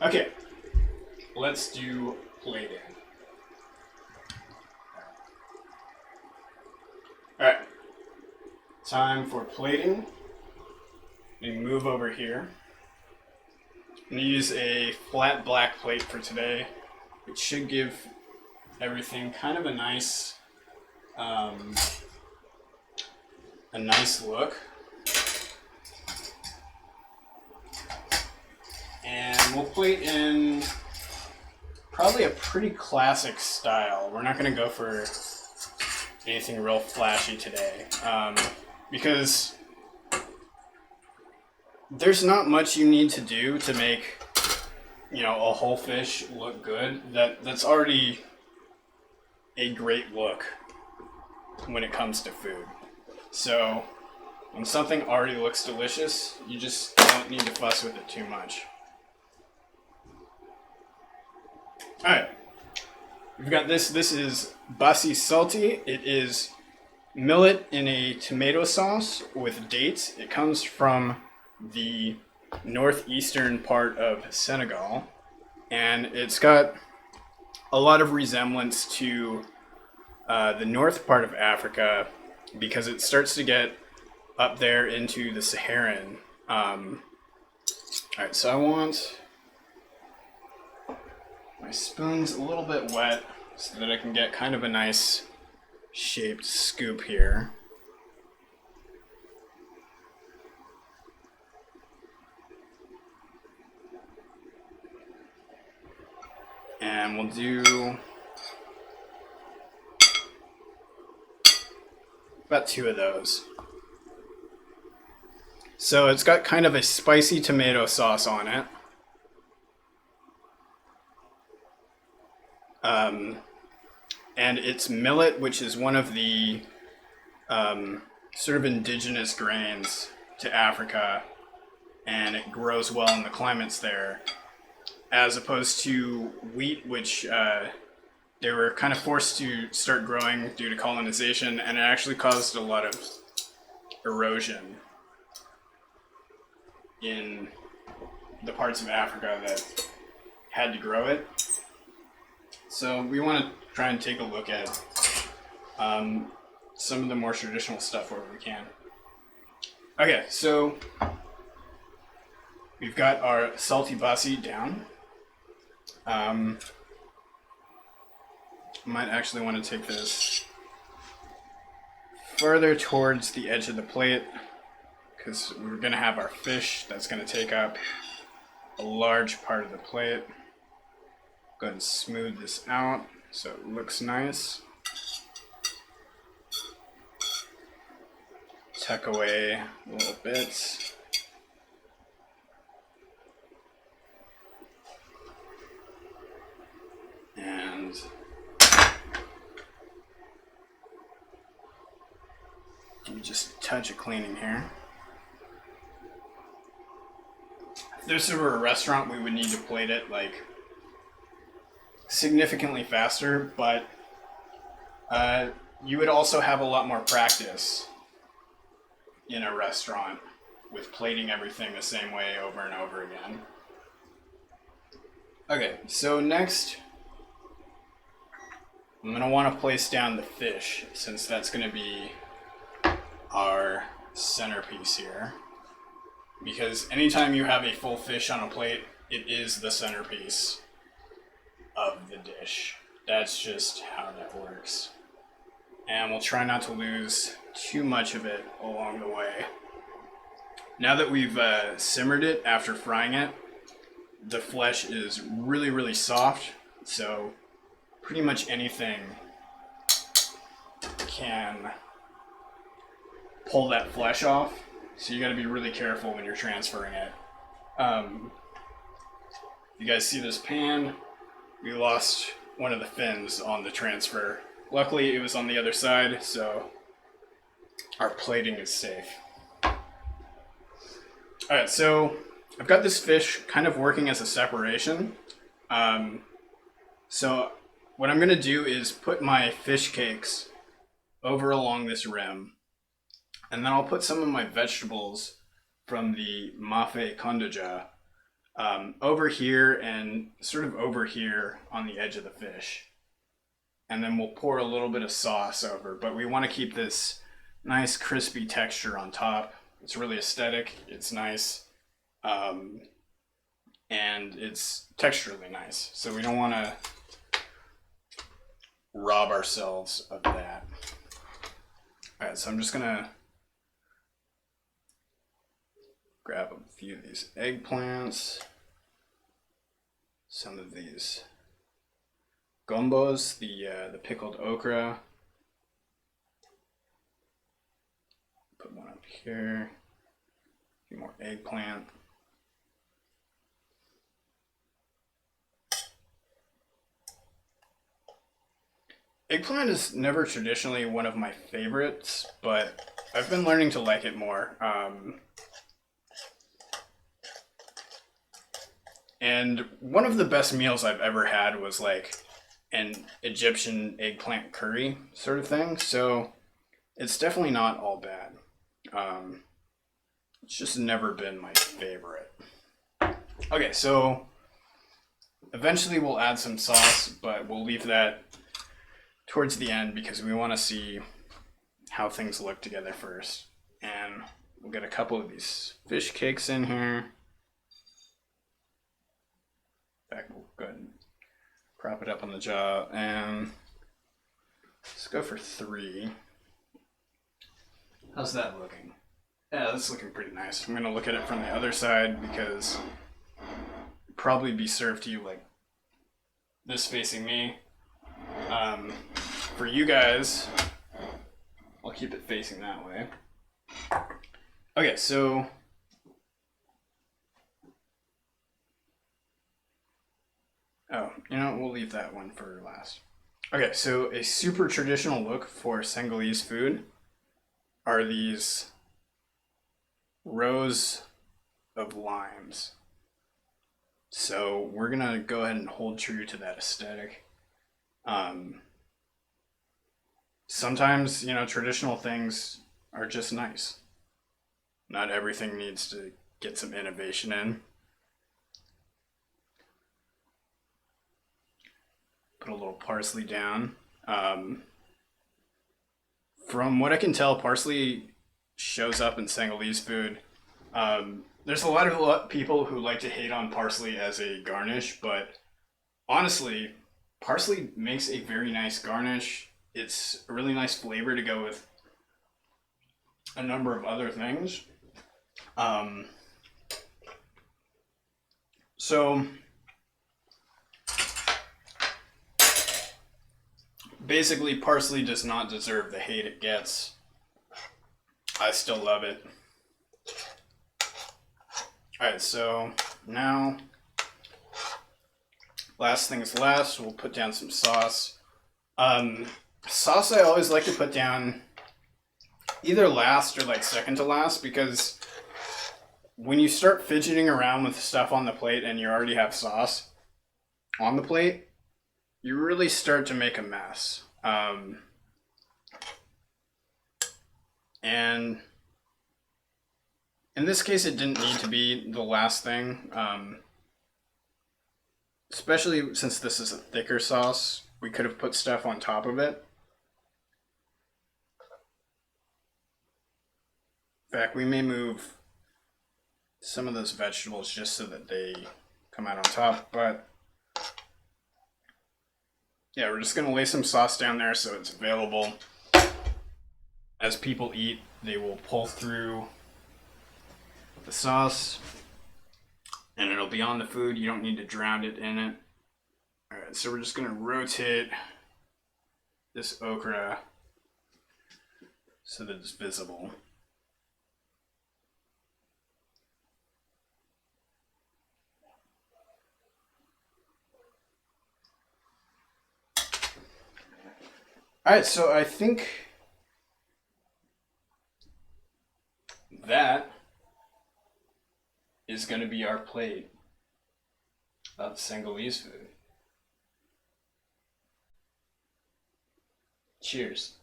Okay, let's do plating. Alright, time for plating. Let me move over here. I'm going to use a flat black plate for today, which should give everything kind of a nice look. And we'll plate in probably a pretty classic style. We're not going to go for anything real flashy today, because there's not much you need to do to make, a whole fish look good. That's already a great look when it comes to food. So when something already looks delicious, you just don't need to fuss with it too much. Alright, we've got this. This is basi salty. It is millet in a tomato sauce with dates. It comes from the northeastern part of Senegal, and it's got a lot of resemblance to the north part of Africa because it starts to get up there into the Saharan. Alright, so I want my spoon's a little bit wet so that I can get kind of a nice shaped scoop here. And we'll do about 2 of those. So it's got kind of a spicy tomato sauce on it. And it's millet, which is one of the sort of indigenous grains to Africa, and it grows well in the climates there, as opposed to wheat, which they were kind of forced to start growing due to colonization, and it actually caused a lot of erosion in the parts of Africa that had to grow it. So we want to try and take a look at some of the more traditional stuff where we can. Okay, so we've got our salty basi down. Might actually want to take this further towards the edge of the plate because we're going to have our fish that's going to take up a large part of the plate. Go ahead and smooth this out so it looks nice. Tuck away little bits. And just a touch of cleaning here. If this were a restaurant, we would need to plate it like significantly faster, but you would also have a lot more practice in a restaurant with plating everything the same way over and over again. Okay, so next I'm going to want to place down the fish, since that's going to be our centerpiece here. Because anytime you have a full fish on a plate, it is the centerpiece of the dish. That's just how that works. And we'll try not to lose too much of it along the way. Now that we've simmered it after frying it, the flesh is really, really soft, so pretty much anything can pull that flesh off. So you got to be really careful when you're transferring it. You guys see this pan? We lost one of the fins on the transfer. Luckily, it was on the other side, so our plating is safe. Alright, so I've got this fish kind of working as a separation. So what I'm going to do is put my fish cakes over along this rim, and then I'll put some of my vegetables from the mafe kondoja over here and sort of over here on the edge of the fish. And then we'll pour a little bit of sauce over, but we want to keep this nice crispy texture on top. It's really aesthetic, it's nice, and it's texturally nice. So we don't want to rob ourselves of that. All right, so I'm just gonna grab a few of these eggplants, some of these gumbos, the pickled okra. Put one up here. A few more eggplant. Eggplant is never traditionally one of my favorites, but I've been learning to like it more. And one of the best meals I've ever had was like an Egyptian eggplant curry sort of thing. So it's definitely not all bad. It's just never been my favorite. Okay, so eventually we'll add some sauce, but we'll leave that towards the end because we want to see how things look together first. And we'll get a couple of these fish cakes in here. In fact, we'll go ahead and prop it up on the jaw, and let's go for 3. How's that looking? Yeah, that's looking pretty nice. I'm gonna look at it from the other side because it'll probably be served to you like this facing me. For you guys, I'll keep it facing that way. Okay, so we'll leave that one for last. Okay, so a super traditional look for Senegalese food are these rows of limes. So we're gonna go ahead and hold true to that aesthetic. Sometimes, traditional things are just nice. Not everything needs to get some innovation in. Put a little parsley down. From what I can tell, parsley shows up in Senegalese food. There's a lot of people who like to hate on parsley as a garnish, but honestly, parsley makes a very nice garnish. It's a really nice flavor to go with a number of other things. So basically, parsley does not deserve the hate it gets. I still love it. Alright, so now, last things last, we'll put down some sauce. Sauce I always like to put down either last or like second to last, because when you start fidgeting around with stuff on the plate and you already have sauce on the plate, you really start to make a mess. And in this case, it didn't need to be the last thing, especially since this is a thicker sauce. We could have put stuff on top of it. In fact, we may move some of those vegetables just so that they come out on top, but yeah, we're just gonna lay some sauce down there so it's available. As people eat, they will pull through the sauce and it'll be on the food. You don't need to drown it in it. All right, so we're just gonna rotate this okra so that it's visible. All right, so I think that is going to be our plate of Senegalese food. Cheers.